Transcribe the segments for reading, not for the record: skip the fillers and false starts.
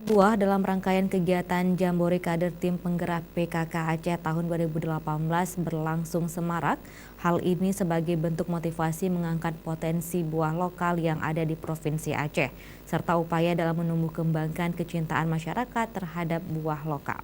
buah dalam rangkaian kegiatan Jambore Kader Tim Penggerak PKK Aceh tahun 2018 berlangsung semarak. Hal ini sebagai bentuk motivasi mengangkat potensi buah lokal yang ada di Provinsi Aceh, serta upaya dalam menumbuh kembangkan kecintaan masyarakat terhadap buah lokal.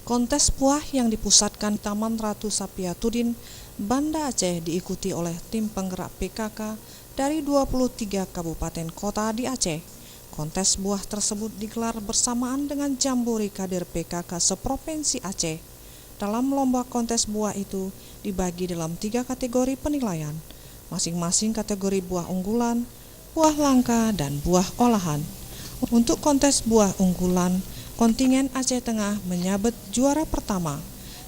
Kontes buah yang dipusatkan di Taman Ratu Sapiatudin, Banda Aceh diikuti oleh tim penggerak PKK dari 23 kabupaten kota di Aceh. Kontes buah tersebut digelar bersamaan dengan Jambore Kader PKK seprovinsi Aceh. Dalam lomba kontes buah itu dibagi dalam 3 kategori penilaian, masing-masing kategori buah unggulan, buah langka, dan buah olahan. Untuk kontes buah unggulan, kontingen Aceh Tengah menyabet juara pertama,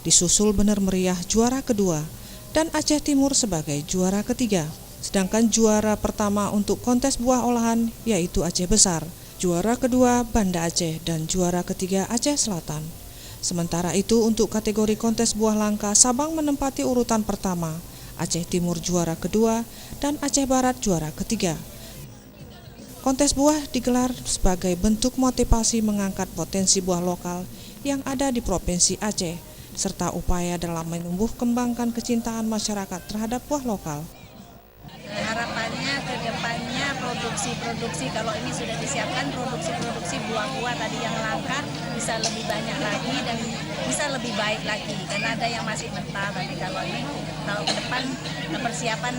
disusul Bener Meriah juara kedua, dan Aceh Timur sebagai juara ketiga. Sedangkan juara pertama untuk kontes buah olahan yaitu Aceh Besar, juara kedua Banda Aceh, dan juara ketiga Aceh Selatan. Sementara itu untuk kategori kontes buah langka, Sabang menempati urutan pertama, Aceh Timur juara kedua, dan Aceh Barat juara ketiga. Kontes buah digelar sebagai bentuk motivasi mengangkat potensi buah lokal yang ada di Provinsi Aceh, serta upaya dalam menumbuh kembangkan kecintaan masyarakat terhadap buah lokal. Harapannya ke depannya produksi kalau ini sudah disiapkan produksi buah-buah tadi yang langka bisa lebih banyak lagi dan bisa lebih baik lagi, karena ada yang masih mentah, tapi kalau ini tahun ke depan persiapan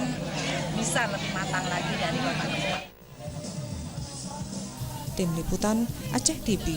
bisa lebih matang lagi dari kota. Tim Liputan Aceh TV.